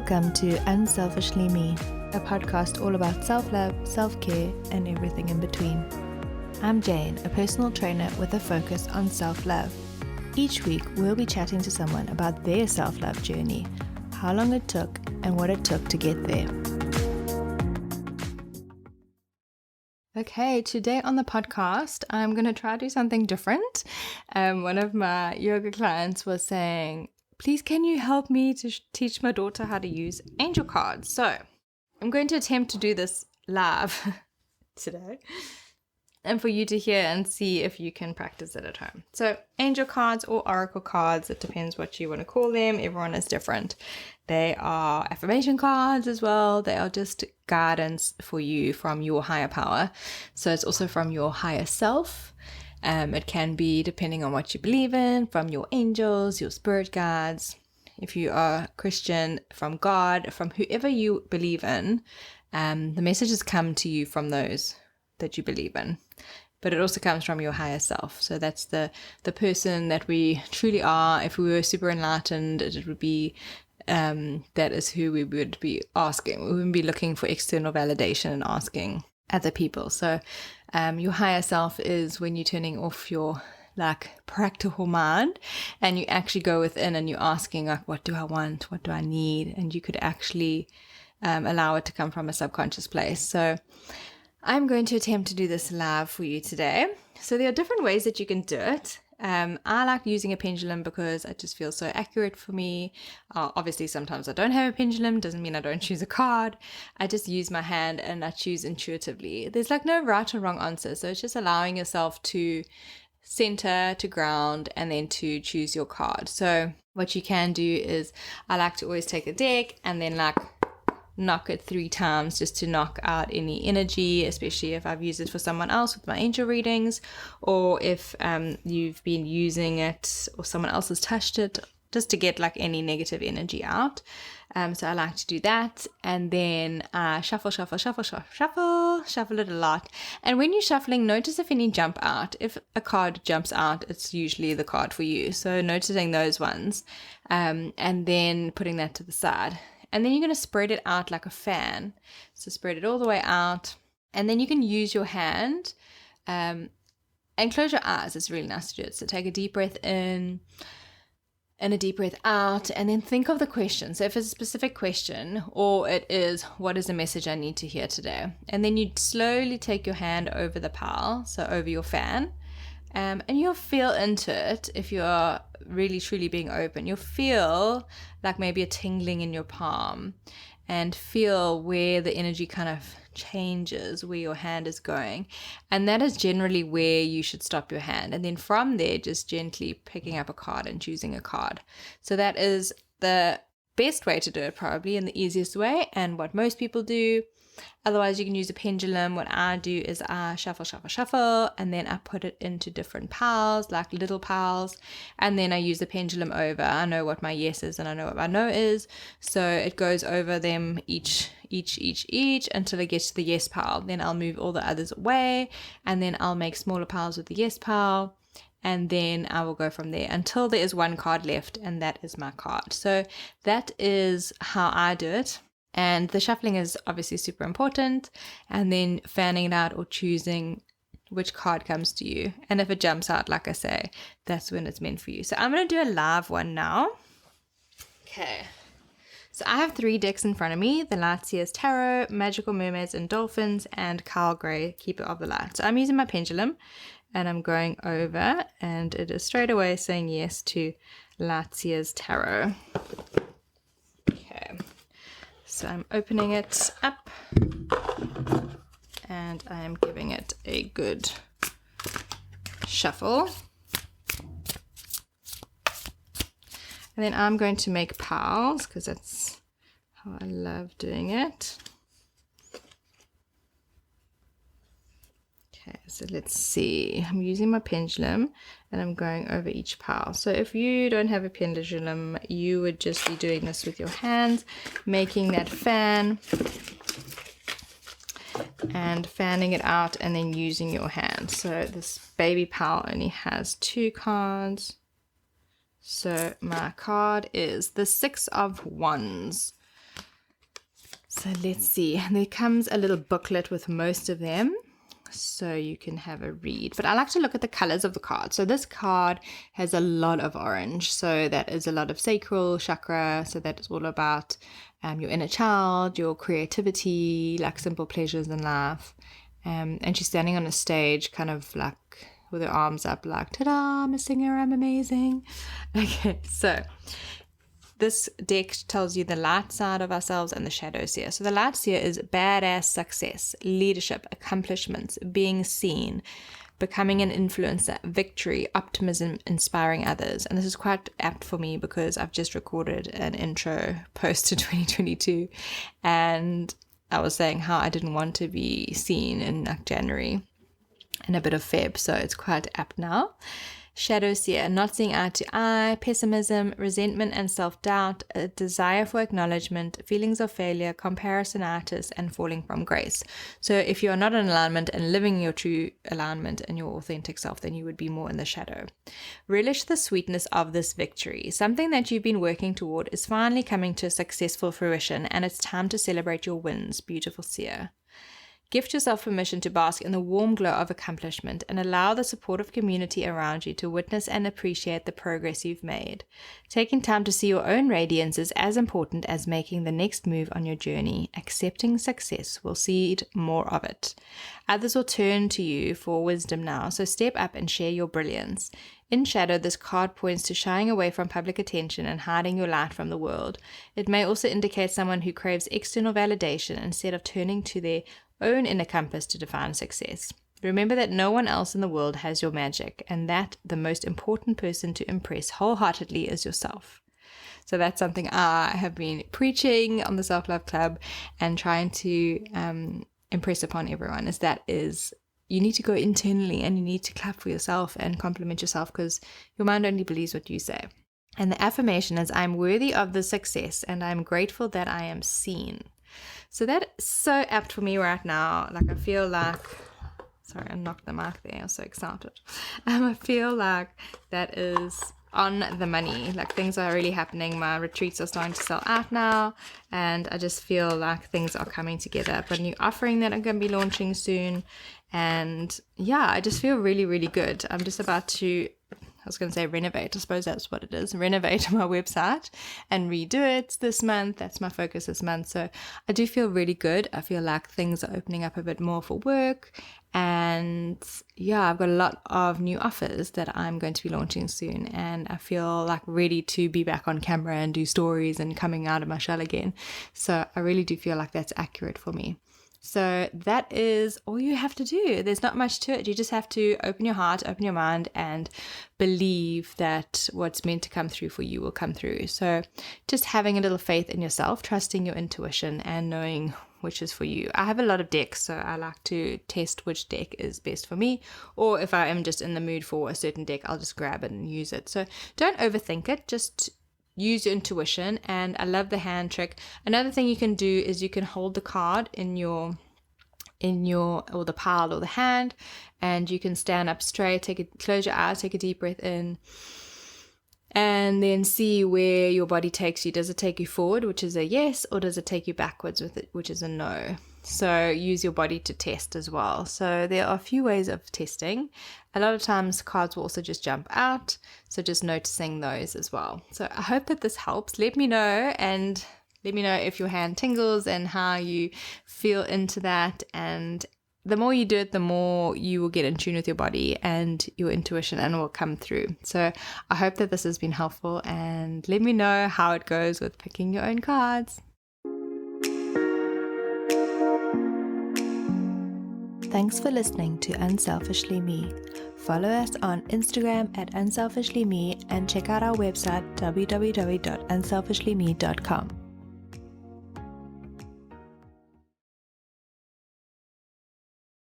Welcome to Unselfishly Me, a podcast all about self-love, self-care, and everything in between. I'm Jane, a personal trainer with a focus on self-love. Each week, we'll be chatting to someone about their self-love journey, how long it took, and what it took to get there. Okay, today on the podcast, I'm going to try to do something different. One of my yoga clients was saying, please can you help me to teach my daughter how to use angel cards? So I'm going to attempt to do this live today and for you to hear and see if you can practice it at home. So angel cards or oracle cards, it depends what you want to call them. Everyone is different. They are affirmation cards as well. They are just guidance for you from your higher power. So it's also from your higher self. It can be, depending on what you believe in, from your angels, your spirit guides. If you are Christian, from God, from whoever you believe in, the messages come to you from those that you believe in. But it also comes from your higher self. So that's the person that we truly are. If we were super enlightened, it would be that is who we would be asking. We wouldn't be looking for external validation and asking other people. So your higher self is when you're turning off your practical mind and you actually go within and you're asking what do I want? What do I need? And you could actually allow it to come from a subconscious place. So I'm going to attempt to do this live for you today. So there are different ways that you can do it. I like using a pendulum because it just feels so accurate for me. Obviously, sometimes I don't have a pendulum. Doesn't mean I don't choose a card. I just use my hand and I choose intuitively. There's no right or wrong answer. So it's just allowing yourself to center, to ground, and then to choose your card. So what you can do is I like to always take a deck and then knock it 3 times just to knock out any energy, especially if I've used it for someone else with my angel readings, or if you've been using it or someone else has touched it, just to get any negative energy out. So I like to do that, and then shuffle it a lot. And when you're shuffling, notice if any jump out. If a card jumps out, it's usually the card for you. So noticing those ones, and then putting that to the side. And then you're going to spread it out like a fan. So spread it all the way out. And then you can use your hand and close your eyes. It's really nice to do it. So take a deep breath in and a deep breath out. And then think of the question. So if it's a specific question, or it is, what is the message I need to hear today? And then you slowly take your hand over the pile, so over your fan. And you'll feel into it if you're really truly being open. You'll feel maybe a tingling in your palm and feel where the energy kind of changes, where your hand is going. And that is generally where you should stop your hand. And then from there, just gently picking up a card and choosing a card. So that is the best way to do it, probably, and the easiest way, and what most people do. Otherwise, you can use a pendulum. What I do is I shuffle, and then I put it into different piles, like little piles, and then I use the pendulum over. I know what my yes is and I know what my no is, so it goes over them each until it gets to the yes pile. Then I'll move all the others away, and then I'll make smaller piles with the yes pile, and then I will go from there until there is one card left, and that is my card. So that is how I do it. And the shuffling is obviously super important, and then fanning it out or choosing which card comes to you. And if it jumps out, like I say, that's when it's meant for you. So I'm going to do a live one now. Okay. So I have 3 decks in front of me: the Light Seers Tarot, Magical Mermaids and Dolphins, and Kyle Gray, Keeper of the Light. So I'm using my pendulum and I'm going over, and it is straight away saying yes to Light Seers Tarot. Okay. So I'm opening it up and I am giving it a good shuffle. And then I'm going to make piles because that's how I love doing it. Okay, so let's see. I'm using my pendulum and I'm going over each pile. So if you don't have a pendulum, you would just be doing this with your hands, making that fan and fanning it out, and then using your hand. So this baby pile only has 2 cards. So my card is the 6 of Wands. So let's see. There comes a little booklet with most of them, so you can have a read. But I like to look at the colors of the card. So this card has a lot of orange. So that is a lot of sacral chakra. So that is all about your inner child, your creativity, like simple pleasures in life. And she's standing on a stage kind of like with her arms up like, ta-da, I'm a singer, I'm amazing. Okay, so this deck tells you the light side of ourselves and the shadow seer. So the light seer is badass success, leadership, accomplishments, being seen, becoming an influencer, victory, optimism, inspiring others. And this is quite apt for me because I've just recorded an intro post to 2022. And I was saying how I didn't want to be seen in like January and a bit of Feb. So it's quite apt now. Shadow seer, not seeing eye to eye, pessimism, resentment and self-doubt, a desire for acknowledgement, feelings of failure, comparisonitis, and falling from grace. So if you are not in alignment and living your true alignment and your authentic self, then you would be more in the shadow. Relish the sweetness of this victory. Something that you've been working toward is finally coming to a successful fruition, and it's time to celebrate your wins, beautiful seer. Gift yourself permission to bask in the warm glow of accomplishment and allow the supportive community around you to witness and appreciate the progress you've made. Taking time to see your own radiance is as important as making the next move on your journey. Accepting success will seed more of it. Others will turn to you for wisdom now, so step up and share your brilliance. In shadow, this card points to shying away from public attention and hiding your light from the world. It may also indicate someone who craves external validation instead of turning to their own inner compass to define success. Remember that no one else in the world has your magic, and that the most important person to impress wholeheartedly is yourself. So that's something I have been preaching on the Self-Love Club and trying to impress upon everyone, is you need to go internally and you need to clap for yourself and compliment yourself, because your mind only believes what you say. And the affirmation is, I'm worthy of the success and I'm grateful that I am seen. So that is so apt for me right now. Like I feel like, sorry, I knocked the mic there. I was so excited. I feel like that is on the money. Like things are really happening. My retreats are starting to sell out now, and I just feel like things are coming together. I've got a new offering that I'm going to be launching soon, and yeah, I just feel really, really good. I'm just about to, I was going to say renovate. I suppose that's what it is. Renovate my website and redo it this month. That's my focus this month. So I do feel really good. I feel like things are opening up a bit more for work. And yeah, I've got a lot of new offers that I'm going to be launching soon. And I feel like ready to be back on camera and do stories and coming out of my shell again. So I really do feel like that's accurate for me. So that is all you have to do. There's not much to it. You just have to open your heart, open your mind, and believe that what's meant to come through for you will come through. So just having a little faith in yourself, trusting your intuition, and knowing which is for you. I have a lot of decks, so I like to test which deck is best for me. Or if I am just in the mood for a certain deck, I'll just grab it and use it. So don't overthink it. Just use your intuition. And I love the hand trick. Another thing you can do is you can hold the card in your or the pile or the hand, and you can stand up straight, close your eyes, take a deep breath in, and then see where your body takes you. Does it take you forward, which is a yes, or does it take you backwards with it, which is a no? So use your body to test as well. So there are a few ways of testing. A lot of times cards will also just jump out, so just noticing those as well. So I hope that this helps. Let me know, and let me know if your hand tingles and how you feel into that. And the more you do it, the more you will get in tune with your body and your intuition, and it will come through. So I hope that this has been helpful, and let me know how it goes with picking your own cards. Thanks for listening to Unselfishly Me. Follow us on Instagram at unselfishlyme, and check out our website www.unselfishlyme.com.